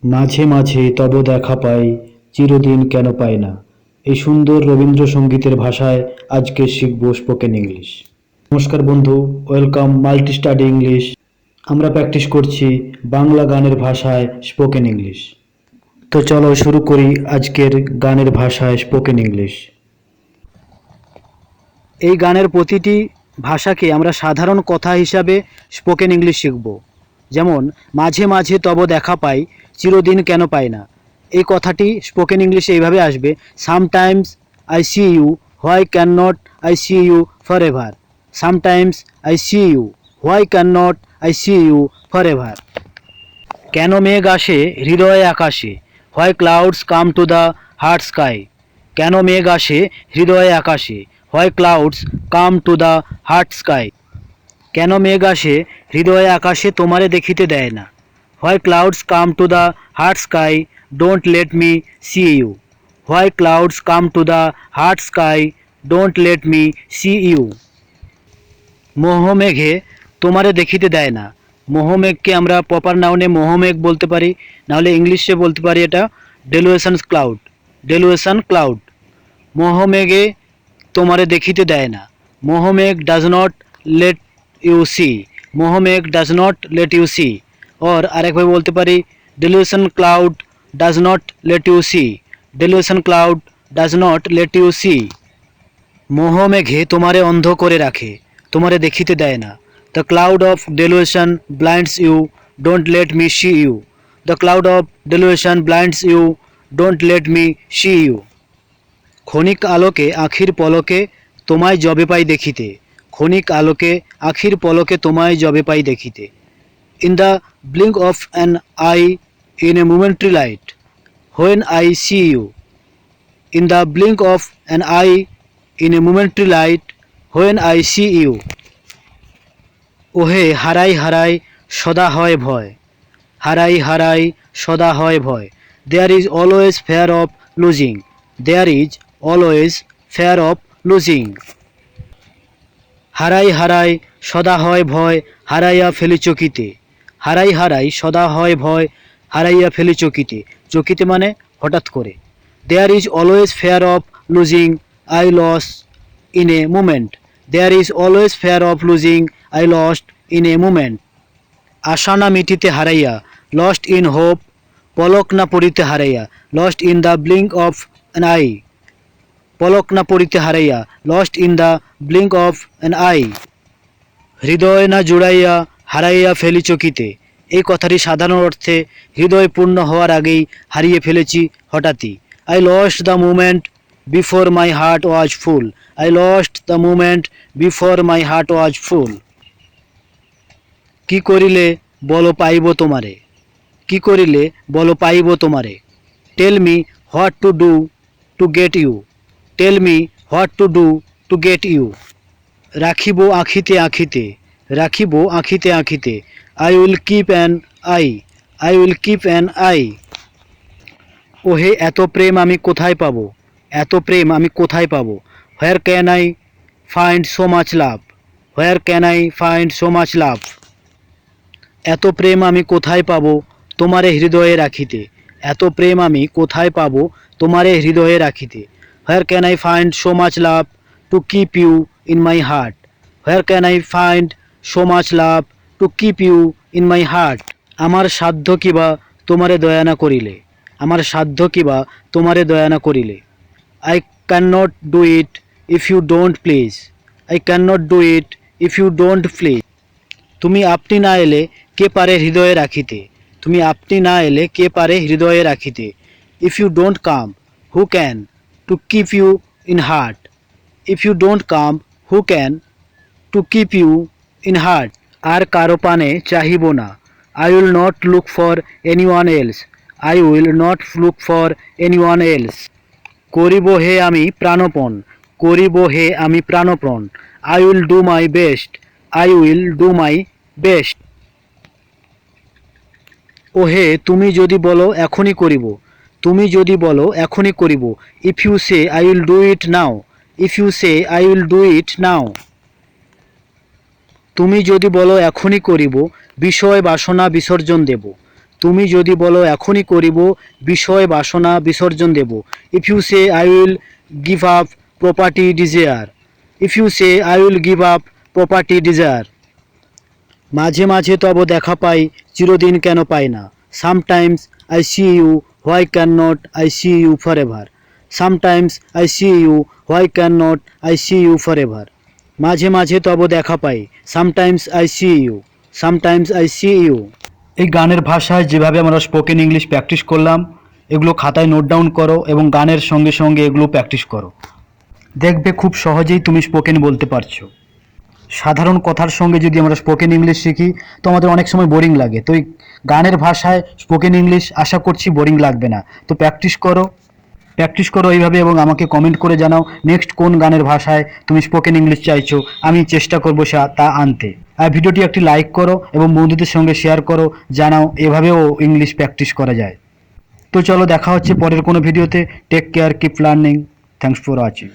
মাঝে মাঝে তব দেখা পাই, চিরদিন কেন পাই না। এই সুন্দর রবীন্দ্রসঙ্গীতের ভাষায় আজকে শিখব স্পোকেন ইংলিশ। নমস্কার বন্ধু, ওয়েলকাম মাল্টি স্টাডি ইংলিশ। আমরা প্র্যাকটিস করছি বাংলা গানের ভাষায় স্পোকেন ইংলিশ। তো চলো শুরু করি আজকের গানের ভাষায় স্পোকেন ইংলিশ। এই গানের প্রতিটি ভাষাকে আমরা সাধারণ কথা হিসাবে স্পোকেন ইংলিশ শিখব। যেমন মাঝে মাঝে তব দেখা পাই, চিরদিন কেন পাই না। এই কথাটি স্পোকেন ইংলিশে এইভাবে আসবে, sometimes I see you, why can not I see you forever. Sometimes I see you, why can not I see you forever. কেন মেঘ আসে হৃদয়ে আকাশে, why clouds come to the heart sky. কেন মেঘ আসে হৃদয়ে আকাশে, why clouds come to the heart sky. কেন মেঘ আসে হৃদয়ে আকাশে তোমারে দেখিতে দেয় না। Why clouds come to the heart sky, don't let me see you. Why clouds come to the heart sky, don't let me see you. মোহমেঘে তোমারে দেখিতে দেয় না। মোহমেঘকে আমরা প্রপার নাউনে মোহমেঘ বলতে পারি, নাহলে ইংলিশে বলতে পারি এটা ডেলুয়েশন ক্লাউড। ডেলুয়েশন ক্লাউড। মোহমেঘে তোমারে দেখিতে দেয় না। মোহমেঘ does not let you see. মোহমেঘ does not let you see. और আরেকভাবে বলতে পারি delusion cloud does not let you see. Delusion cloud does not let you see. মোহমেঘে তোমারে অন্ধ করে রাখে, তোমারে দেখিতে দেয় না। The cloud of delusion blinds you, don't let me see you. The cloud of delusion blinds you, don't let me see you. ক্ষণিক আলোকে আখির পলকে তোমায় যবে পাই দেখিতে। ক্ষণিক আলোকে আখির পলকে তোমায় যবে পাই দেখিতে। In the blink of an eye, in a momentary light, when I see you. In the blink of an eye, in a momentary light, when I see you. ওহে হারাই হারাই সদা হয় ভয়। হারাই হারাই সদা হয় ভয়। There is always fear of losing. There is always fear of losing. হারাই হারাই সদা হয় ভয়, হারাইয়া ফেলি চকিতে। হারাই হারাই সদা হয় ভয়, হারাইয়া ফেলি চকিতে। চকিতে মানে হঠাৎ করে। There is always fear of losing, I loss in a moment. There is always fear of losing, I lost in a moment. আশা না মিটিতে হারাইয়া, লস্ট ইন হোপ। পলক না পড়িতে হারাইয়া, lost in the blink of an eye. পলক না পড়িতে হারাইয়া, lost in the blink of an eye. হৃদয় না জুড়াইয়া হারাইয়া ফেলি চকিতে। এই কথাটি সাধারণ অর্থে হৃদয় পূর্ণ হওয়ার আগেই হারিয়ে ফেলেছি হঠাৎই। I lost the moment before my heart was full. I lost the moment before my heart was full. কি করিলে বলো পাইব তোমারে। কি করিলে বলো পাইব তোমারে। Tell me what to do to get you. Tell me what to do to get you. রাখিব আঁখিতে আঁখিতে। রাখিব আঁখিতে আঁখিতে। I will keep an eye. I will keep an eye. ওহে এত প্রেম আমি কোথায় পাবো। এত প্রেম আমি কোথায় পাবো। হোয়ার can I find so much love. Where can I find so much লাভ। এত প্রেম আমি কোথায় পাবো তোমারে হৃদয়ে রাখিতে। এত প্রেম আমি কোথায় পাবো তোমারে হৃদয়ে রাখিতে। Where can I find so much love to keep you in my heart. Where can I find so much love to keep you in my heart. আমার সাধ্য কিবা তোমারে দয়া না করিলে। আমার সাধ্য কিবা তোমারে দয়া না করিলে। I can not do it if you don't please. I can not do it if you don't please. তুমি আপনি না এলে কে পারে হৃদয়ে রাখিতে। তুমি আপনি না এলে কে পারে হৃদয়ে রাখিতে। If you don't come, who can to keep you in heart. If you don't come, who can to keep you in heart. আর কারো পানে চাহিব না। I will not look for anyone else. I will not look for anyone else. করিব হে আমি প্রাণপণ। করিব হে আমি প্রাণপণ। I will do my best. I will do my best. ওহে তুমি যদি বলো এখনই করিব। তুমি যদি বলো এখনই করিব। If you say I will do it now. If you say I will do it now. তুমি যদি বলো এখনই করিব, বিষয় বাসনা বিসর্জন দেব। তুমি যদি বলো এখনই করিব, বিষয় বাসনা বিসর্জন দেব। If you say I will give up property desire, if you say I will give up property desire. মাঝে মাঝে তব দেখা পাই, চিরদিন কেন পাই না। Sometimes I see you, why can not I see you forever. Sometimes I see you, why can not I see you forever. মাঝে মাঝে তব দেখা পাই, sometimes I see you, sometimes I see you. এই গানের ভাষায় যেভাবে আমরা স্পোকেন ইংলিশ প্র্যাকটিস করলাম, এগুলো খাতায় নোট ডাউন করো এবং গানের সঙ্গে সঙ্গে এগুলো প্র্যাকটিস করো। দেখবে খুব সহজেই তুমি স্পোকেন বলতে পারছো। সাধারণ কথার সঙ্গে যদি আমরা স্পোকেন ইংলিশ শিখি তো আমাদের অনেক সময় বোরিং লাগে, তো এই গানের ভাষায় স্পোকেন ইংলিশ আশা করছি বোরিং লাগবে না। তো প্র্যাকটিস করো এইভাবে এবং আমাকে কমেন্ট করে জানাও নেক্সট কোন গানের ভাষায় তুমি স্পোকেন ইংলিশ চাইছো, আমি চেষ্টা করবো তা আনতে। আর ভিডিওটি একটি লাইক করো এবং বন্ধুদের সঙ্গে শেয়ার করো, জানাও এভাবেও ইংলিশ প্র্যাকটিস করা যায়। তো চলো দেখা হচ্ছে পরের কোনো ভিডিওতে। Take care, keep learning, thanks for watching.